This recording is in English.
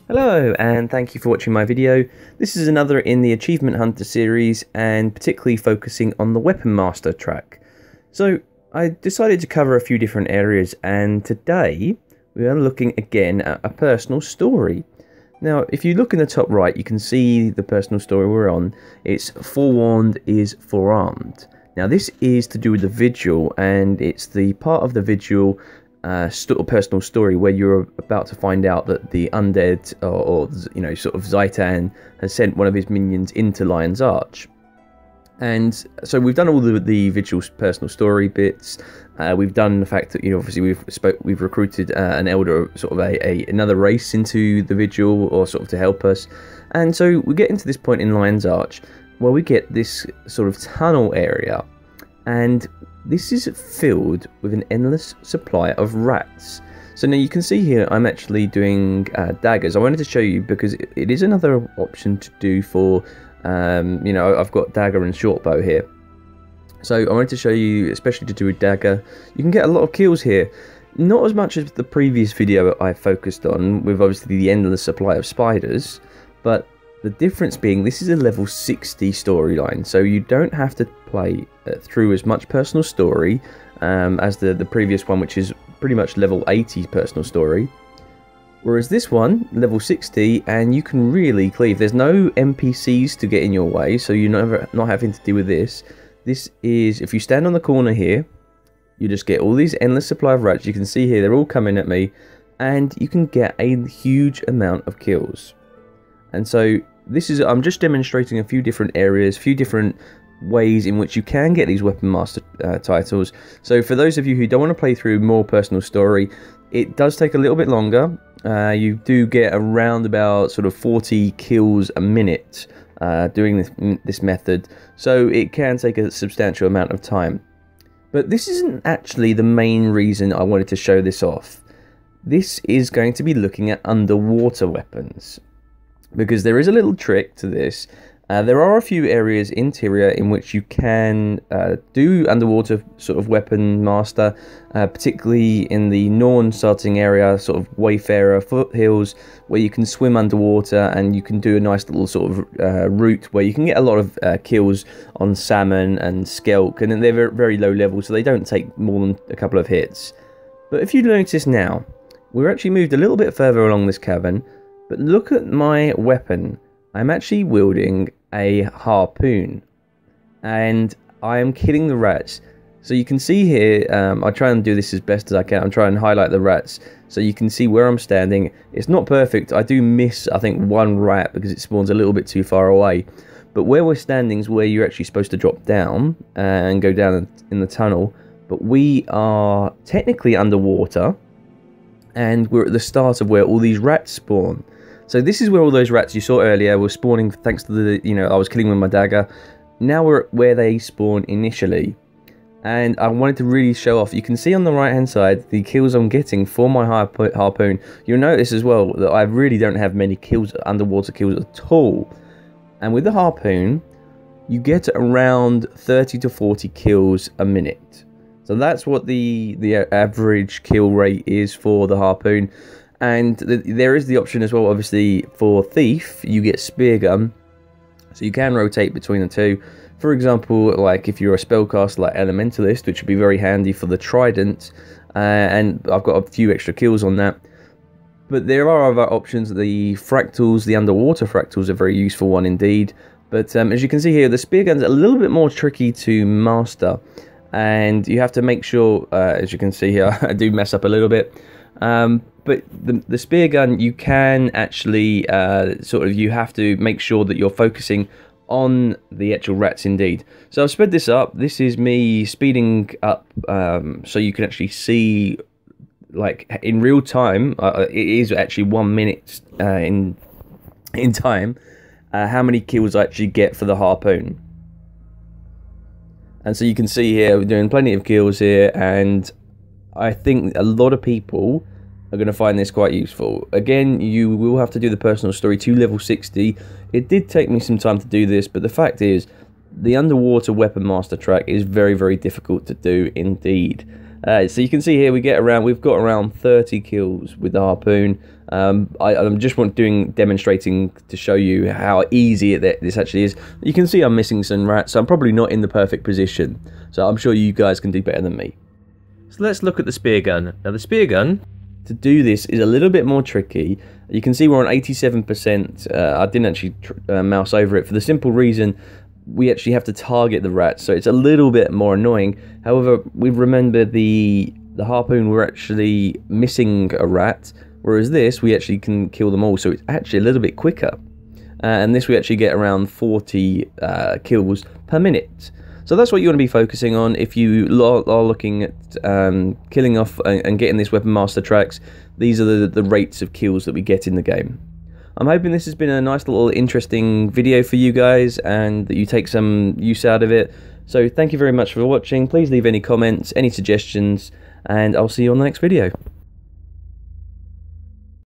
Hello, and thank you for watching my video. This is another in the Achievement Hunter series, and particularly focusing on the Weapon Master track. So, I decided to cover a few different areas, and today we are looking again at a personal story. Now, if you look in the top right, you can see the personal story we're on. It's Forewarned is Forearmed. Now, this is to do with the vigil, and it's the part of the vigil personal story where you're about to find out that the undead or you know, sort of Zaitan has sent one of his minions into Lion's Arch. And so we've done all the vigil's personal story bits. We've done the fact that, you know, obviously we've recruited an elder, sort of another race into the vigil, or sort of to help us. And so we get into this point in Lion's Arch where we get this sort of tunnel area, and this is filled with an endless supply of rats. So now you can see here I'm actually doing daggers. I wanted to show you because it is another option to do for, you know, I've got dagger and short bow here. So I wanted to show you, especially to do with dagger, you can get a lot of kills here. Not as much as the previous video I focused on, with obviously the endless supply of spiders, but the difference being this is a level 60 storyline, so you don't have to play through as much personal story as the previous one, which is pretty much level 80 personal story. Whereas this one, level 60, and you can really cleave. There's no NPCs to get in your way, so you're not having to deal with this. This is, if you stand on the corner here, you just get all these endless supply of rats. You can see here, they're all coming at me, and you can get a huge amount of kills. And so this is, I'm just demonstrating a few different areas, a few different ways in which you can get these Weapon Master titles. So for those of you who don't want to play through more personal story, it does take a little bit longer. You do get around about sort of 40 kills a minute doing this method, so it can take a substantial amount of time. But this isn't actually the main reason I wanted to show this off. This is going to be looking at underwater weapons, because there is a little trick to this. There are a few areas interior in which you can do underwater sort of weapon master, particularly in the Norn starting area, sort of Wayfarer foothills, where you can swim underwater and you can do a nice little sort of route where you can get a lot of kills on salmon and skelk, and they're very low level, so they don't take more than a couple of hits. But if you notice now, we're actually moved a little bit further along this cavern. But look at my weapon. I'm actually wielding a harpoon, and I am killing the rats. So you can see here, I try and do this as best as I can. I'm trying to highlight the rats so you can see where I'm standing. It's not perfect. I do miss, I think, one rat because it spawns a little bit too far away. But where we're standing is where you're actually supposed to drop down and go down in the tunnel. But we are technically underwater, and we're at the start of where all these rats spawn. So this is where all those rats you saw earlier were spawning thanks to the, you know, I was killing with my dagger. Now we're at where they spawn initially. And I wanted to really show off. You can see on the right hand side the kills I'm getting for my harpoon. You'll notice as well that I really don't have many kills, underwater kills at all. And with the harpoon, you get around 30 to 40 kills a minute. So that's what the average kill rate is for the harpoon. And there is the option as well, obviously, for Thief, you get Spear Gun, so you can rotate between the two. For example, like if you're a spellcaster like Elementalist, which would be very handy for the Trident, and I've got a few extra kills on that. But there are other options. The Fractals, the Underwater Fractals, are a very useful one indeed. But as you can see here, the Spear Gun's a little bit more tricky to master, and you have to make sure, as you can see here, I do mess up a little bit. But the spear gun, you can actually sort of, you have to make sure that you're focusing on the actual rats indeed. So I've sped this up. This is me speeding up so you can actually see, like, in real time. It is actually 1 minute in time how many kills I actually get for the harpoon. And so you can see here we're doing plenty of kills here, and I think a lot of people are going to find this quite useful. Again, you will have to do the personal story to level 60. It did take me some time to do this, but the fact is, the underwater weapon master track is very, very difficult to do indeed. So you can see here we've got around 30 kills with the harpoon. I'm just demonstrating to show you how easy this actually is. You can see I'm missing some rats, so I'm probably not in the perfect position. So I'm sure you guys can do better than me. So let's look at the spear gun. Now the spear gun, to do this, is a little bit more tricky. You can see we're on 87%. I didn't actually mouse over it for the simple reason we actually have to target the rats, so it's a little bit more annoying. However, we remember the harpoon, we're actually missing a rat, whereas this, we actually can kill them all, so it's actually a little bit quicker. And this we actually get around 40 kills per minute. So that's what you want to be focusing on if you are looking at killing off and getting this Weapon Master tracks. These are the rates of kills that we get in the game. I'm hoping this has been a nice little interesting video for you guys and that you take some use out of it. So thank you very much for watching. Please leave any comments, any suggestions, and I'll see you on the next video.